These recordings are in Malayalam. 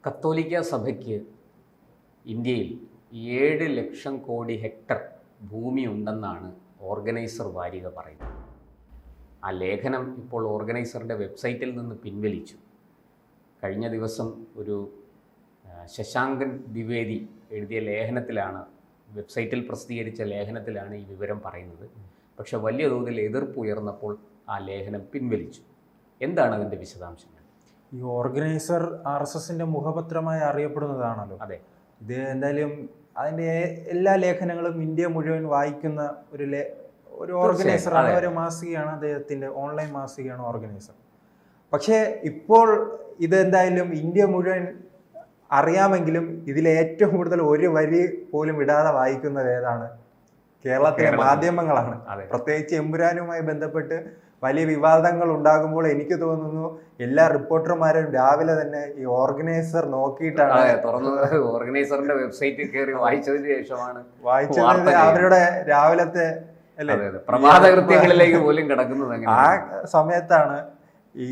കത്തോലിക്ക സഭയ്ക്ക് ഇന്ത്യയിൽ 7 ലക്ഷം കോടി ഹെക്ടർ ഭൂമി ഉണ്ടെന്നാണ് ഓർഗനൈസർ വാരിക പറയുന്നത്. ആ ലേഖനം ഇപ്പോൾ ഓർഗനൈസറുടെ വെബ്സൈറ്റിൽ നിന്ന് പിൻവലിച്ചു. കഴിഞ്ഞ ദിവസം ഒരു ശശാങ്കൻ ദ്വിവേദി എഴുതിയ ലേഖനത്തിലാണ്, വെബ്സൈറ്റിൽ പ്രസിദ്ധീകരിച്ച ലേഖനത്തിലാണ് ഈ വിവരം പറയുന്നത്. പക്ഷെ വലിയ തോതിൽ എതിർപ്പ് ഉയർന്നപ്പോൾ ആ ലേഖനം പിൻവലിച്ചു. എന്താണ് അതിൻ്റെ വിശദാംശങ്ങൾ? ഈ ഓർഗനൈസർ RSSന്റെ മുഖപത്രമായി അറിയപ്പെടുന്നതാണല്ലോ. അതെ, ഇത് എന്തായാലും അതിൻ്റെ എല്ലാ ലേഖനങ്ങളും ഇന്ത്യ മുഴുവൻ വായിക്കുന്ന ഒരു ഓർഗനൈസറാണ്, ഒരു മാസികയാണ്, അദ്ദേഹത്തിൻ്റെ ഓൺലൈൻ മാസികയാണ് ഓർഗനൈസർ. പക്ഷേ ഇപ്പോൾ ഇത് എന്തായാലും ഇന്ത്യ മുഴുവൻ അറിയാമെങ്കിലും ഇതിലെ ഏറ്റവും കൂടുതൽ ഒരു വരി പോലും ഇടാതെ വായിക്കുന്നത് ഏതാണ്? കേരളത്തിലെ മാധ്യമങ്ങളാണ്. പ്രത്യേകിച്ച് എമ്പുരാനുമായി ബന്ധപ്പെട്ട് വലിയ വിവാദങ്ങൾ ഉണ്ടാകുമ്പോൾ എനിക്ക് തോന്നുന്നു എല്ലാ റിപ്പോർട്ടർമാരും രാവിലെ തന്നെ ഈ ഓർഗനൈസർ നോക്കിയിട്ടാണ് തുറന്നത്. ഓർഗനൈസറിന്റെ വെബ്സൈറ്റിൽ കയറി വായിച്ചതിന് ശേഷമാണ് വായിച്ചത്. അവരുടെ രാവിലത്തെ പ്രഭാത കൃത്യങ്ങളിലേക്ക് പോലും കിടക്കുന്നത്. ആ സമയത്താണ് ഈ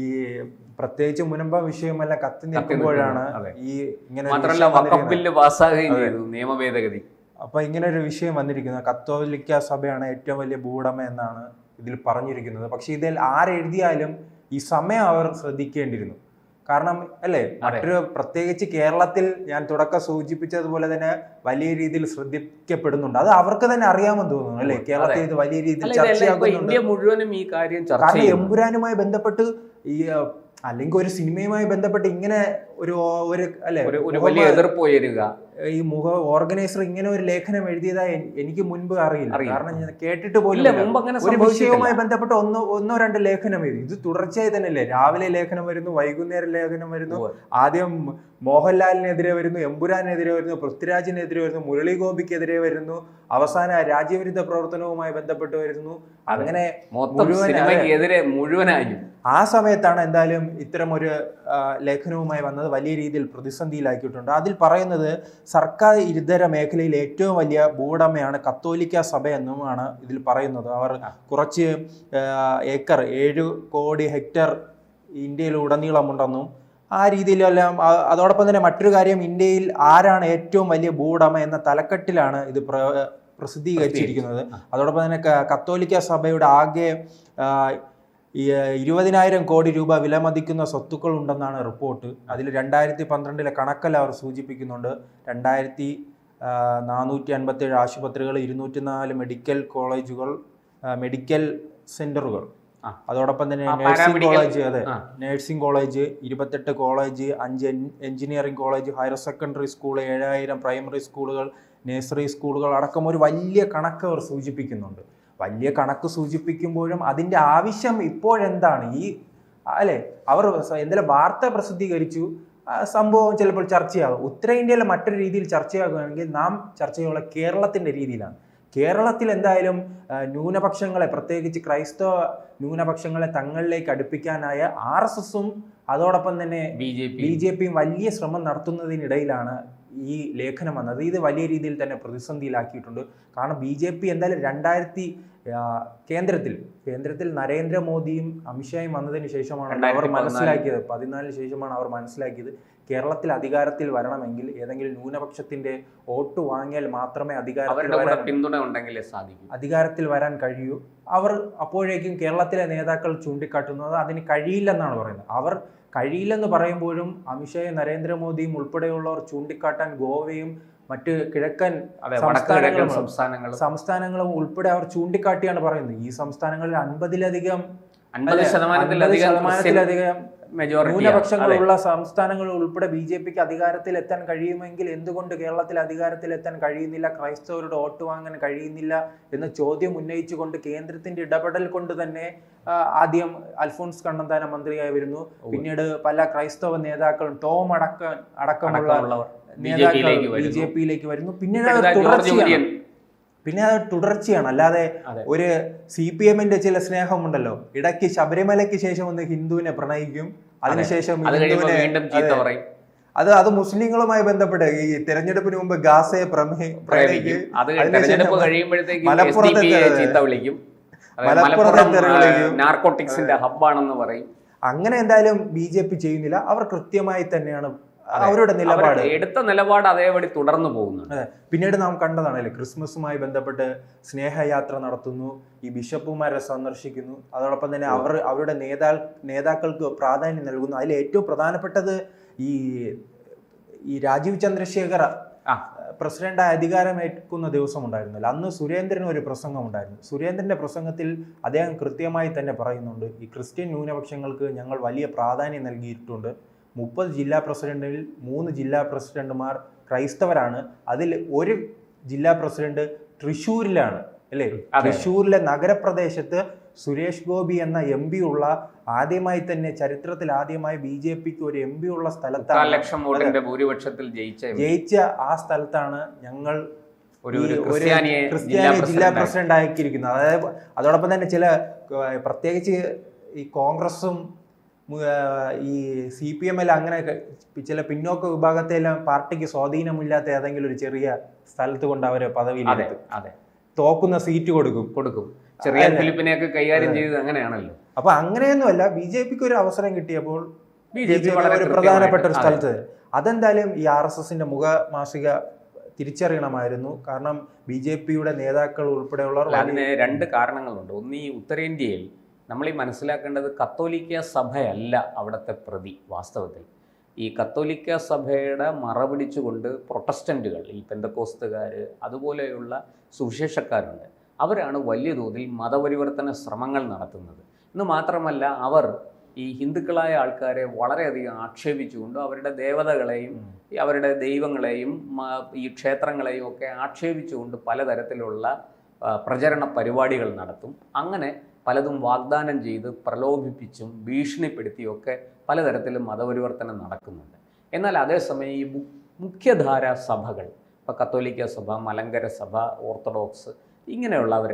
പ്രത്യേകിച്ച് മുനമ്പ വിഷയമെല്ലാം കത്തി നിൽക്കുമ്പോഴാണ് ഈ ഇങ്ങനെ നിയമ ഭേദഗതി. അപ്പൊ ഇങ്ങനെ ഒരു വിഷയം വന്നിരിക്കുന്നത്. കത്തോലിക്ക സഭയാണ് ഏറ്റവും വലിയ ഭൂവുടമ എന്നാണ് ഇതിൽ പറഞ്ഞിരിക്കുന്നത്. പക്ഷെ ഇതിൽ ആരെഴുതിയാലും ഈ സമയം അവർ ശ്രദ്ധിക്കേണ്ടിയിരുന്നു. കാരണം അല്ലേ, മറ്റൊരു പ്രത്യേകിച്ച് കേരളത്തിൽ ഞാൻ തുടക്കം സൂചിപ്പിച്ചതുപോലെ തന്നെ വലിയ രീതിയിൽ ശ്രദ്ധിക്കപ്പെടുന്നുണ്ട്. അത് അവർക്ക് തന്നെ അറിയാമെന്ന് തോന്നുന്നു അല്ലേ? കേരളത്തിൽ ഇത് വലിയ രീതിയിൽ ചർച്ചയാകുന്നുണ്ട്. മുഴുവനും ഈ കാര്യം കാരണം എമ്പുരാനുമായി ബന്ധപ്പെട്ട് ഈ അല്ലെങ്കിൽ ഒരു സിനിമയുമായി ബന്ധപ്പെട്ട് ഇങ്ങനെ ഒരു വലിയ എതിർപ്പ് ഉയരുക, ഈ ഓർഗനൈസർ ഇങ്ങനെ ഒരു ലേഖനം എഴുതിയതായി എനിക്ക് മുൻപ് അറിയില്ല. കാരണം ഞാൻ കേട്ടിട്ട് പോലും ഒരു വിഷയവുമായി ബന്ധപ്പെട്ട് ഒന്നോ രണ്ടോ ലേഖനം എഴുതി. ഇത് തുടർച്ചയായി തന്നെയല്ലേ? രാവിലെ ലേഖനം വരുന്നു, വൈകുന്നേരം ലേഖനം വരുന്നു. ആദ്യം മോഹൻലാലിനെതിരെ വരുന്നു, എമ്പുരാനെതിരെ വരുന്നു, പൃഥ്വിരാജിനെതിരെ വരുന്നു, മുരളി ഗോപിക്കെതിരെ വരുന്നു, അവസാന രാജ്യവിരുദ്ധ പ്രവർത്തനവുമായി ബന്ധപ്പെട്ട് വരുന്നു. അങ്ങനെ മുഴുവനായി ആ സമയത്താണ് എന്തായാലും ഇത്തരം ഒരു ലേഖനവുമായി വന്നത്. വലിയ രീതിയിൽ പ്രതിസന്ധിയിലാക്കിയിട്ടുണ്ട്. അതിൽ പറയുന്നത് സർക്കാർ ഇതര മേഖലയിൽ ഏറ്റവും വലിയ ഭൂവുടമയാണ് കത്തോലിക്ക സഭ എന്നുമാണ് ഇതിൽ പറയുന്നത്. അവർ കുറച്ച് ഏക്കർ 7 കോടി ഹെക്ടർ ഇന്ത്യയിൽ ഉടനീളമുണ്ടെന്നും ആ രീതിയിലെല്ലാം. അതോടൊപ്പം തന്നെ മറ്റൊരു കാര്യം, ഇന്ത്യയിൽ ആരാണ് ഏറ്റവും വലിയ ഭൂവുടമ എന്ന തലക്കെട്ടിലാണ് ഇത് പ്രസിദ്ധീകരിച്ചിരിക്കുന്നത്. അതോടൊപ്പം തന്നെ കത്തോലിക്ക സഭയുടെ ആകെ 20,000 കോടി രൂപ വിലമതിക്കുന്ന സ്വത്തുക്കൾ ഉണ്ടെന്നാണ് റിപ്പോർട്ട്. അതിൽ 2012 കണക്കെല്ലാം അവർ സൂചിപ്പിക്കുന്നുണ്ട്. 2457 ആശുപത്രികൾ, 204 മെഡിക്കൽ കോളേജുകൾ, മെഡിക്കൽ സെന്ററുകൾ, അതോടൊപ്പം തന്നെ nursing college 28 college, 5 engineering college, higher secondary school, 7000 primary സ്കൂളുകൾ, നഴ്സറി സ്കൂളുകൾ അടക്കം ഒരു വലിയ കണക്ക് അവർ സൂചിപ്പിക്കുന്നുണ്ട്. വലിയ കണക്ക് സൂചിപ്പിക്കുമ്പോഴും അതിൻ്റെ ആവശ്യം ഇപ്പോഴെന്താണ്? ഈ അല്ലെ, അവർ എന്തെങ്കിലും വാർത്ത പ്രസിദ്ധീകരിച്ചു, സംഭവം ചിലപ്പോൾ ചർച്ചയാകും. ഉത്തരേന്ത്യയിലെ മറ്റൊരു രീതിയിൽ ചർച്ചയാകുകയാണെങ്കിൽ നാം ചർച്ച ചെയ്യുന്ന കേരളത്തിൻ്റെ രീതിയിലാണ്. കേരളത്തിൽ എന്തായാലും ന്യൂനപക്ഷങ്ങളെ, പ്രത്യേകിച്ച് ക്രൈസ്തവ ന്യൂനപക്ഷങ്ങളെ തങ്ങളിലേക്ക് അടുപ്പിക്കാനായ RSSഉം അതോടൊപ്പം തന്നെ BJPയും വലിയ ശ്രമം നടത്തുന്നതിനിടയിലാണ് ഈ ലേഖനം വന്നത്. ഇത് വലിയ രീതിയിൽ തന്നെ പ്രതിസന്ധിയിലാക്കിയിട്ടുണ്ട്. കാരണം BJP എന്തായാലും കേന്ദ്രത്തിൽ നരേന്ദ്രമോദിയും അമിത്ഷായും വന്നതിന് ശേഷമാണ് അവർ മനസ്സിലാക്കിയത്, 14 ശേഷമാണ് അവർ മനസ്സിലാക്കിയത് കേരളത്തിൽ അധികാരത്തിൽ വരണമെങ്കിൽ ഏതെങ്കിലും ന്യൂനപക്ഷത്തിന്റെ വോട്ട് വാങ്ങിയാൽ മാത്രമേ അധികാരത്തിൽ വരാൻ കഴിയൂ. അവർ അപ്പോഴേക്കും കേരളത്തിലെ നേതാക്കൾ ചൂണ്ടിക്കാട്ടുന്നത് അതിന് കഴിയില്ലെന്നാണ് പറയുന്നത്. അവർ കഴിയില്ലെന്ന് പറയുമ്പോഴും അമിത്ഷായും നരേന്ദ്രമോദിയും ഉൾപ്പെടെയുള്ളവർ ചൂണ്ടിക്കാട്ടാൻ ഗോവയും മറ്റ് കിഴക്കൻ സംസ്ഥാനങ്ങളും ഉൾപ്പെടെ അവർ ചൂണ്ടിക്കാട്ടിയാണ് പറയുന്നത്. ഈ സംസ്ഥാനങ്ങളിൽ 50% ന്യൂനപക്ഷങ്ങളുള്ള സംസ്ഥാനങ്ങൾ ഉൾപ്പെടെ BJPക്ക് അധികാരത്തിൽ എത്താൻ കഴിയുമെങ്കിൽ എന്തുകൊണ്ട് കേരളത്തിൽ അധികാരത്തിൽ എത്താൻ കഴിയുന്നില്ല, ക്രൈസ്തവരുടെ വോട്ട് വാങ്ങാൻ കഴിയുന്നില്ല എന്ന ചോദ്യം ഉന്നയിച്ചുകൊണ്ട് കേന്ദ്രത്തിന്റെ ഇടപെടൽ കൊണ്ട് തന്നെ ആദ്യം അൽഫോൺസ് കണ്ണന്താനം മന്ത്രിയായി വരുന്നു. പിന്നീട് പല ക്രൈസ്തവ നേതാക്കളും ടോം അടക്കമുള്ള നേതാക്കൾ BJPയിലേക്ക് വരുന്നു. പിന്നെ അത് തുടർച്ചയാണ്. അല്ലാതെ ഒരു CPMന്റെ ചില സ്നേഹമുണ്ടല്ലോ, ഇടയ്ക്ക് ശബരിമലയ്ക്ക് ശേഷം ഒന്ന് ഹിന്ദുവിനെ പ്രണയിക്കും, അതിനുശേഷം അത് മുസ്ലിങ്ങളുമായി ബന്ധപ്പെട്ട് ഈ തെരഞ്ഞെടുപ്പിന് മുമ്പ് ഗാസയെ പ്രണയിക്കും, നാർക്കോട്ടിക്സിന്റെ ഹബ്ബാണെന്ന് പറയും. അങ്ങനെ എന്തായാലും BJP ചെയ്യുന്നില്ല. അവർ കൃത്യമായി തന്നെയാണ് അവരുടെ നിലപാട്, എടുത്ത നിലപാട് അതേപടി തുടർന്നു പോകുന്നുണ്ട്. പിന്നീട് നാം കണ്ടതാണല്ലേ, ക്രിസ്മസുമായി ബന്ധപ്പെട്ട് സ്നേഹയാത്ര നടത്തുന്നു, ഈ ബിഷപ്പുമാരെ സന്ദർശിക്കുന്നു, അതോടൊപ്പം തന്നെ അവരുടെ നേതാക്കൾക്ക് പ്രാധാന്യം നൽകുന്നു. അതിൽ ഏറ്റവും പ്രധാനപ്പെട്ടത് ഈ രാജീവ് ചന്ദ്രശേഖർ പ്രസിഡന്റായി അധികാരമേൽക്കുന്ന ദിവസം ഉണ്ടായിരുന്നല്ലോ, അന്ന് സുരേന്ദ്രന് ഒരു പ്രസംഗം ഉണ്ടായിരുന്നു. സുരേന്ദ്രന്റെ പ്രസംഗത്തിൽ അദ്ദേഹം കൃത്യമായി തന്നെ പറയുന്നുണ്ട്, ഈ ക്രിസ്ത്യൻ ന്യൂനപക്ഷങ്ങൾക്ക് ഞങ്ങൾ വലിയ പ്രാധാന്യം നൽകിയിട്ടുണ്ട്. 30 ജില്ലാ പ്രസിഡന്റിൽ 3 ജില്ലാ പ്രസിഡന്റുമാർ ക്രൈസ്തവരാണ്. അതിൽ ഒരു ജില്ലാ പ്രസിഡന്റ് തൃശ്ശൂരിലാണ് അല്ലേ. തൃശ്ശൂരിലെ നഗരപ്രദേശത്ത് സുരേഷ് ഗോപി എന്ന MP ഉള്ള, ആദ്യമായി തന്നെ ചരിത്രത്തിൽ ആദ്യമായി BJPക്ക് ഒരു MP ഉള്ള സ്ഥലത്താണ്, 1,00,000 വോട്ടിന്റെ ഭൂരിപക്ഷത്തിൽ ജയിച്ച ആ സ്ഥലത്താണ് ഞങ്ങൾ ഒരു ക്രിസ്ത്യാനി ജില്ലാ പ്രസിഡന്റ് ആക്കിയിരിക്കുന്നത്. അതായത് അതോടൊപ്പം തന്നെ പ്രത്യേകിച്ച് ഈ കോൺഗ്രസും ഈ CPM അങ്ങനെ ചില പിന്നോക്ക വിഭാഗത്തെല്ലാം പാർട്ടിക്ക് സ്വാധീനമില്ലാത്ത ഏതെങ്കിലും ഒരു ചെറിയ സ്ഥലത്ത് കൊണ്ട് അവരെ പദവിയിലെടുക്കും, തോക്കുന്ന സീറ്റ് കൊടുക്കും. ചെറിയ ഫിലിപ്പിനെയൊക്കെ കൈകാര്യം ചെയ്തത് അങ്ങനെയാണല്ലോ. അപ്പൊ അങ്ങനെയൊന്നുമല്ല, BJPക്ക് ഒരു അവസരം കിട്ടിയപ്പോൾ ഒരു പ്രധാനപ്പെട്ട ഒരു സ്ഥലത്ത് അതെന്തായാലും ഈ RSSന്റെ മുഖമാസിക തിരിച്ചറിയണമായിരുന്നു. കാരണം BJPയുടെ നേതാക്കൾ ഉൾപ്പെടെയുള്ളവർ അതിന് 2 കാരണങ്ങളുണ്ട്. ഒന്ന്, ഈ ഉത്തരേന്ത്യയിൽ നമ്മൾ ഈ മനസ്സിലാക്കേണ്ടത് കത്തോലിക്ക സഭയല്ല അവിടുത്തെ പ്രതി. വാസ്തവത്തിൽ ഈ കത്തോലിക്ക സഭയുടെ മറപിടിച്ചുകൊണ്ട് പ്രൊട്ടസ്റ്റന്റുകൾ, ഈ പെന്തക്കോസ്തുകാർ, അതുപോലെയുള്ള സുവിശേഷക്കാരുണ്ട്. അവരാണ് വലിയ തോതിൽ മതപരിവർത്തന ശ്രമങ്ങൾ നടത്തുന്നത്. എന്ന് മാത്രമല്ല, അവർ ഈ ഹിന്ദുക്കളായ ആൾക്കാരെ വളരെയധികം ആക്ഷേപിച്ചുകൊണ്ട് അവരുടെ ദേവതകളെയും അവരുടെ ദൈവങ്ങളെയും ഈ ക്ഷേത്രങ്ങളെയും ഒക്കെ ആക്ഷേപിച്ചുകൊണ്ട് പലതരത്തിലുള്ള പ്രചരണ പരിപാടികൾ നടത്തും. അങ്ങനെ പലതും വാഗ്ദാനം ചെയ്ത് പ്രലോഭിപ്പിച്ചും ഭീഷണിപ്പെടുത്തിയൊക്കെ പലതരത്തിലും മതപരിവർത്തനം നടക്കുന്നുണ്ട്. എന്നാൽ അതേസമയം ഈ മുഖ്യധാര സഭകൾ, ഇപ്പോൾ കത്തോലിക്ക സഭ, മലങ്കര സഭ, ഓർത്തഡോക്സ്, ഇങ്ങനെയുള്ളവർ,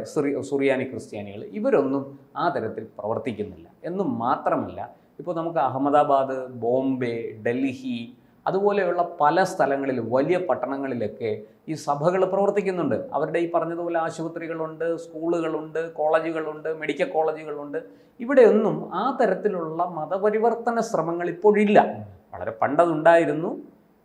സുറിയാനി ക്രിസ്ത്യാനികൾ, ഇവരൊന്നും ആ തരത്തിൽ പ്രവർത്തിക്കുന്നില്ല. എന്നും മാത്രമല്ല, ഇപ്പോൾ നമുക്ക് അഹമ്മദാബാദ്, ബോംബെ, ഡൽഹി, അതുപോലെയുള്ള പല സ്ഥലങ്ങളിലും വലിയ പട്ടണങ്ങളിലൊക്കെ ഈ സഭകൾ പ്രവർത്തിക്കുന്നുണ്ട്. അവരുടെ ഈ പറഞ്ഞതുപോലെ ആശുപത്രികളുണ്ട്, സ്കൂളുകളുണ്ട്, കോളേജുകളുണ്ട്, മെഡിക്കൽ കോളേജുകളുണ്ട്. ഇവിടെയൊന്നും ആ തരത്തിലുള്ള മതപരിവർത്തന ശ്രമങ്ങൾ ഇപ്പോഴില്ല. വളരെ പണ്ടതുണ്ടായിരുന്നു.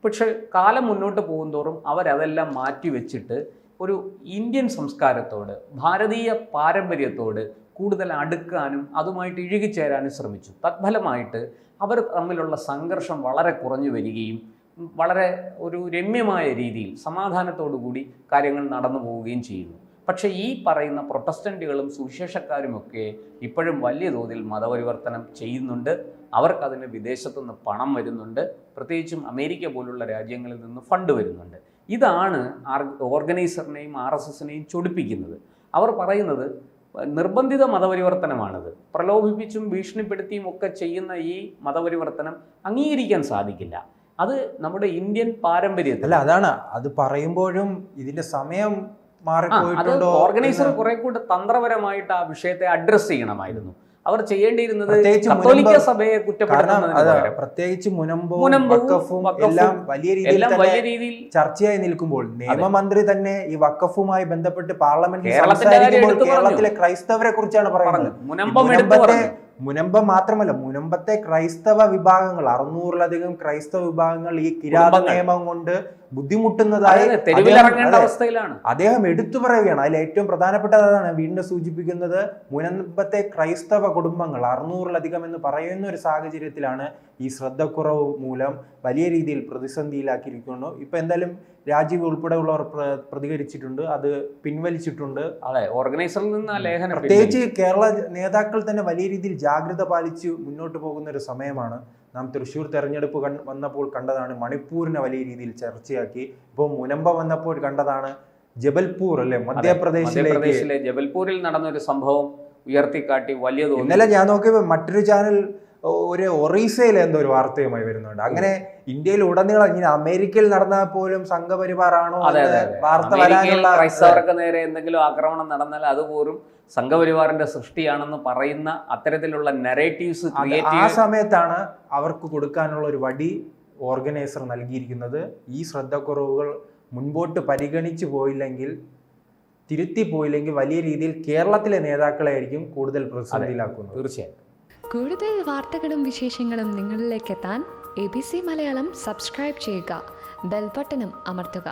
പക്ഷെ കാലം മുന്നോട്ട് പോകുന്തോറും അവരതെല്ലാം മാറ്റിവെച്ചിട്ട് ഒരു ഇന്ത്യൻ സംസ്കാരത്തോട്, ഭാരതീയ പാരമ്പര്യത്തോട് കൂടുതൽ അടുക്കാനും അതുമായിട്ട് ഇഴുകിച്ചേരാനും ശ്രമിച്ചു. തത്ഫലമായിട്ട് അവർ തമ്മിലുള്ള സംഘർഷം വളരെ കുറഞ്ഞു വരികയും വളരെ ഒരു രമ്യമായ രീതിയിൽ സമാധാനത്തോടു കൂടി കാര്യങ്ങൾ നടന്നു പോവുകയും ചെയ്യുന്നു. പക്ഷേ ഈ പറയുന്ന പ്രൊട്ടസ്റ്റന്റുകളും സുവിശേഷക്കാരുമൊക്കെ ഇപ്പോഴും വലിയ തോതിൽ മതപരിവർത്തനം ചെയ്യുന്നുണ്ട്. അവർക്കതിന് വിദേശത്തുനിന്ന് പണം വരുന്നുണ്ട്. പ്രത്യേകിച്ചും അമേരിക്ക പോലുള്ള രാജ്യങ്ങളിൽ നിന്ന് ഫണ്ട് വരുന്നുണ്ട്. ഇതാണ് ഓർഗനൈസറിനെയും RSSനെയും ചൊടിപ്പിക്കുന്നത്. അവർ പറയുന്നത് നിർബന്ധിത മതപരിവർത്തനമാണിത്. പ്രലോഭിപ്പിച്ചും ഭീഷണിപ്പെടുത്തിയും ഒക്കെ ചെയ്യുന്ന ഈ മതപരിവർത്തനം അംഗീകരിക്കാൻ സാധിക്കില്ല. അത് നമ്മുടെ ഇന്ത്യൻ പാരമ്പര്യത്തിൽ അതാണ്. അത് പറയുമ്പോഴും ഇതിന്റെ സമയം മാറിപ്പോയിട്ടുണ്ടോ? ഓർഗനൈസർ കുറെ കൂടെ തന്ത്രപരമായിട്ട് ആ വിഷയത്തെ അഡ്രസ് ചെയ്യണമായിരുന്നു. അവർ ചെയ്യേണ്ടിയിരുന്നത് കത്തോലിക്ക സഭയെ കുറ്റപ്പെടുത്തുന്നതിന് പ്രത്യേകിച്ച് മുനമ്പും എല്ലാം വലിയ രീതിയിൽ ചർച്ചയായി നിൽക്കുമ്പോൾ നിയമമന്ത്രി തന്നെ ഈ വഖഫുമായി ബന്ധപ്പെട്ട് പാർലമെന്റിൽ സംസാരിക്കുമ്പോൾ കേരളത്തിലെ ക്രൈസ്തവരെ കുറിച്ചാണ് പറയുന്നത്. മുനമ്പം മാത്രമല്ല, മുനമ്പത്തെ ക്രൈസ്തവ വിഭാഗങ്ങൾ 600-ലധികം ക്രൈസ്തവ വിഭാഗങ്ങൾ ഈ കിരാത നിയമം കൊണ്ട് ബുദ്ധിമുട്ടുന്നതായി അദ്ദേഹം എടുത്തു പറയുകയാണ്. അതിൽ ഏറ്റവും പ്രധാനപ്പെട്ടത് അതാണ് വീണ്ടും സൂചിപ്പിക്കുന്നത്. മുനമ്പത്തെ ക്രൈസ്തവ കുടുംബങ്ങൾ 600-ലധികം എന്ന് പറയുന്ന ഒരു സാഹചര്യത്തിലാണ് ഈ ശ്രദ്ധക്കുറവ് മൂലം വലിയ രീതിയിൽ പ്രതിസന്ധിയിലാക്കിയിരിക്കുന്നു. ഇപ്പൊ എന്തായാലും രാജീവ് ഉൾപ്പെടെയുള്ളവർ പ്രതികരിച്ചിട്ടുണ്ട്, അത് പിൻവലിച്ചിട്ടുണ്ട്. അതെ, ഓർഗനൈസറിൽ നിന്ന് ആ ലേഖനം പ്രത്യേകിച്ച് കേരള നേതാക്കൾ തന്നെ വലിയ രീതിയിൽ ജാഗ്രത പാലിച്ച് മുന്നോട്ട് പോകുന്ന ഒരു സമയമാണ്. നാം തൃശ്ശൂർ തെരഞ്ഞെടുപ്പ് വന്നപ്പോൾ കണ്ടതാണ്, മണിപ്പൂരിനെ വലിയ രീതിയിൽ ചർച്ചയാക്കി. ഇപ്പോൾ മുനമ്പ വന്നപ്പോൾ കണ്ടതാണ് ജബൽപൂർ അല്ലെ, മധ്യപ്രദേശിലെ ജബൽപൂരിൽ നടന്ന ഒരു സംഭവം ഉയർത്തിക്കാട്ടി വലിയ തോന്നി. ഇന്നലെ ഞാൻ നോക്കിയപ്പോൾ മറ്റൊരു ചാനൽ ഒരു ഒറീസയിൽ എന്തോ ഒരു വാർത്തയുമായി വരുന്നുണ്ട്. അങ്ങനെ ഇന്ത്യയിൽ ഉടനീളം ഇങ്ങനെ അമേരിക്കയിൽ നടന്നാൽ പോലും സംഘപരിവാറാണോ വാർത്ത വരാനുള്ള, ക്രൈസ്തവർക്ക് നേരെ എന്തെങ്കിലും ആക്രമണം നടന്നാൽ അതുപോലും സംഘപരിവാറിന്റെ സൃഷ്ടിയാണെന്ന് പറയുന്ന അത്തരത്തിലുള്ള നരേറ്റീവ്സ് ആ സമയത്താണ് അവർക്ക് കൊടുക്കാനുള്ള ഒരു വടി ഓർഗനൈസർ നൽകിയിരിക്കുന്നത്. ഈ ശ്രദ്ധക്കുറവുകൾ മുൻപോട്ട് പരിഗണിച്ചു പോയില്ലെങ്കിൽ, തിരുത്തി പോയില്ലെങ്കിൽ വലിയ രീതിയിൽ കേരളത്തിലെ നേതാക്കളെ ആയിരിക്കും കൂടുതൽ പ്രതിസന്ധിയിലാക്കുന്നത്. തീർച്ചയായും. കൂടുതൽ വാർത്തകളും വിശേഷങ്ങളും നിങ്ങളിലേക്ക് എത്താൻ ABC മലയാളം സബ്സ്ക്രൈബ് ചെയ്യുക, ബെൽ ബട്ടണും അമർത്തുക.